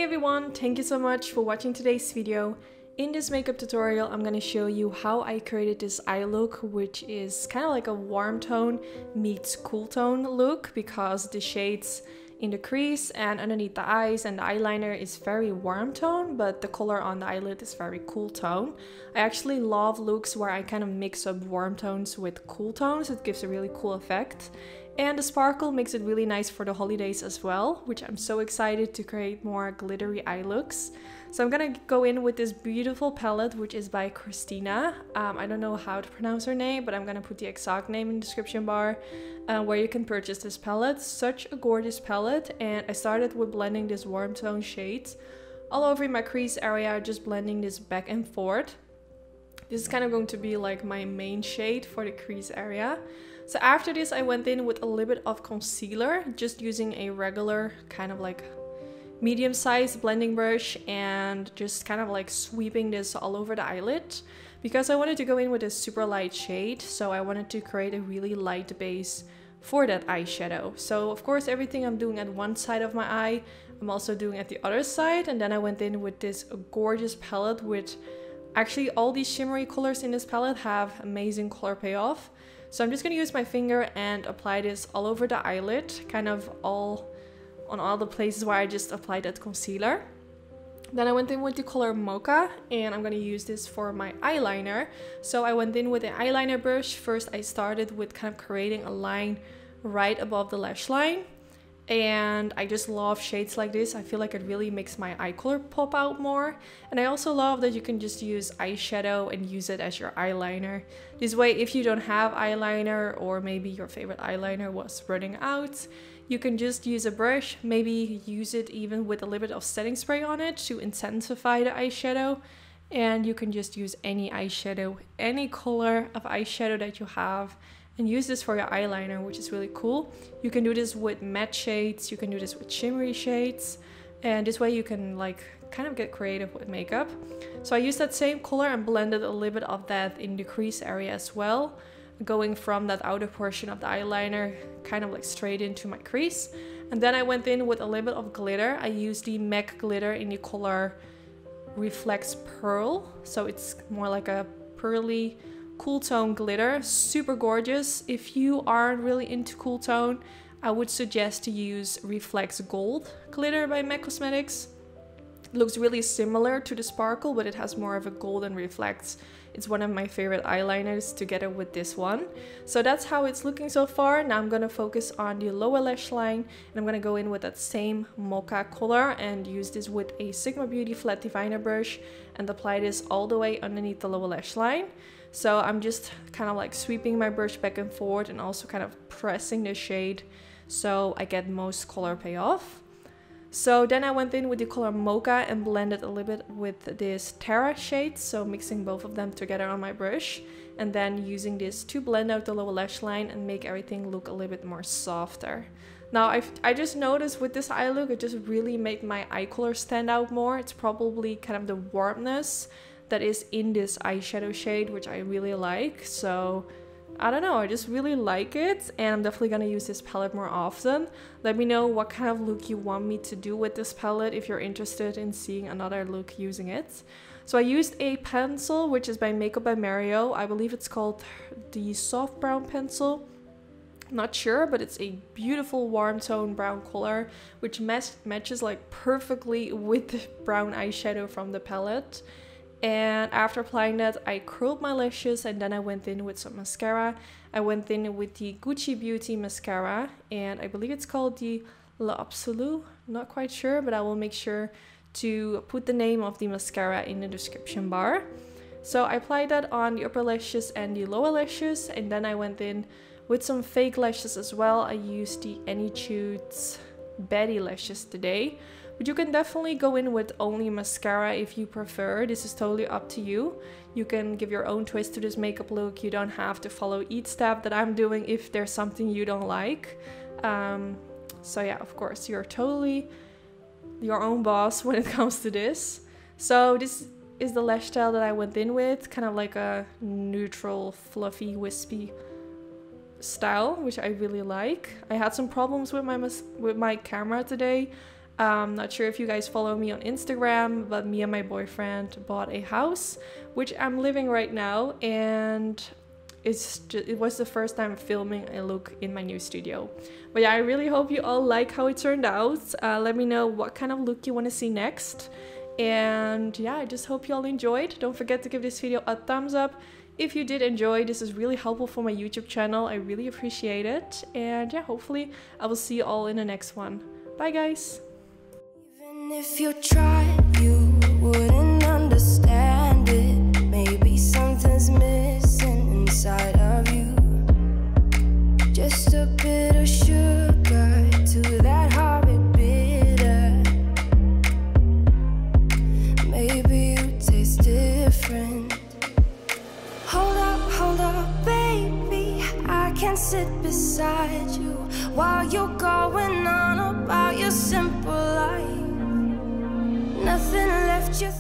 everyone, thank you so much for watching today's video. In this makeup tutorial, I'm gonna show you how I created this eye look, which is kind of like a warm tone meets cool tone look because the shades in the crease and underneath the eyes and the eyeliner is very warm tone, but the color on the eyelid is very cool tone. I actually love looks where I kind of mix up warm tones with cool tones. It gives a really cool effect. And the sparkle makes it really nice for the holidays as well, which I'm so excited to create more glittery eye looks. So I'm gonna go in with this beautiful palette, which is by Christina. I don't know how to pronounce her name, but I'm gonna put the exact name in the description bar where you can purchase this palette. Such a gorgeous palette, and I started with blending this warm tone shades all over my crease area, just blending this back and forth. This is kind of going to be like my main shade for the crease area. So after this, I went in with a little bit of concealer, just using a regular kind of like medium-sized blending brush and just kind of like sweeping this all over the eyelid because I wanted to go in with a super light shade. So I wanted to create a really light base for that eyeshadow. So of course, everything I'm doing at one side of my eye, I'm also doing at the other side. And then I went in with this gorgeous palette with actually all these shimmery colors in this palette have amazing color payoff. So I'm just going to use my finger and apply this all over the eyelid, kind of all on all the places where I just applied that concealer. Then I went in with the color Mocha, and I'm going to use this for my eyeliner. So I went in with an eyeliner brush. First I started with kind of creating a line right above the lash line. And I just love shades like this. I feel like it really makes my eye color pop out more. And I also love that you can just use eyeshadow and use it as your eyeliner. This way, if you don't have eyeliner, or maybe your favorite eyeliner was running out, you can just use a brush, maybe use it even with a little bit of setting spray on it to intensify the eyeshadow. And you can just use any eyeshadow, any color of eyeshadow that you have, and use this for your eyeliner, which is really cool. You can do this with matte shades, you can do this with shimmery shades, and this way you can like kind of get creative with makeup. So I used that same color and blended a little bit of that in the crease area as well, going from that outer portion of the eyeliner kind of like straight into my crease. And then I went in with a little bit of glitter. I used the MAC glitter in the color Reflex Pearl, so it's more like a pearly cool tone glitter, super gorgeous. If you aren't really into cool tone, I would suggest to use Reflex Gold glitter by MAC Cosmetics. It looks really similar to the sparkle, but it has more of a golden reflex. It's one of my favorite eyeliners together with this one. So that's how it's looking so far. Now I'm gonna focus on the lower lash line, and I'm gonna go in with that same Mocha color and use this with a Sigma Beauty flat diviner brush and apply this all the way underneath the lower lash line. So I'm just kind of like sweeping my brush back and forth and also kind of pressing the shade so I get most color payoff. So then I went in with the color Mocha and blended a little bit with this Terra shade, so mixing both of them together on my brush, and then using this to blend out the lower lash line and make everything look a little bit more softer. Now I just noticed with this eye look, it just really made my eye color stand out more. It's probably kind of the warmness that is in this eyeshadow shade, which I really like. So I don't know, I just really like it, and I'm definitely gonna use this palette more often. Let me know what kind of look you want me to do with this palette if you're interested in seeing another look using it. So I used a pencil, which is by Makeup by Mario. I believe it's called the Soft Brown Pencil. Not sure, but it's a beautiful warm tone brown color, which matches like perfectly with the brown eyeshadow from the palette. And after applying that, I curled my lashes, and then I went in with some mascara. I went in with the Gucci Beauty mascara, and I believe it's called the L'Absolu. Not quite sure, but I will make sure to put the name of the mascara in the description bar. So I applied that on the upper lashes and the lower lashes, and then I went in with some fake lashes as well. I used the Anytudes Betty lashes today. But you can definitely go in with only mascara if you prefer. This is totally up to you. You can give your own twist to this makeup look. You don't have to follow each step that I'm doing if there's something you don't like. So yeah, of course, you're totally your own boss when it comes to this. So this is the lash style that I went in with, kind of like a neutral, fluffy, wispy style, which I really like. I had some problems with my camera today. Not sure if you guys follow me on Instagram, but me and my boyfriend bought a house, which I'm living right now, and it was the first time filming a look in my new studio. But yeah, I really hope you all like how it turned out. Let me know what kind of look you want to see next. And yeah, I just hope you all enjoyed. Don't forget to give this video a thumbs up if you did enjoy. This is really helpful for my YouTube channel. I really appreciate it. And yeah, hopefully I will see you all in the next one. Bye guys! Even if you tried, you wouldn't understand it. Maybe something's missing inside of you. Just a bit of sugar to that horrid bitter. Maybe you taste different. Hold up, baby, I can sit beside you while you're going on about your simple life. Nothing left you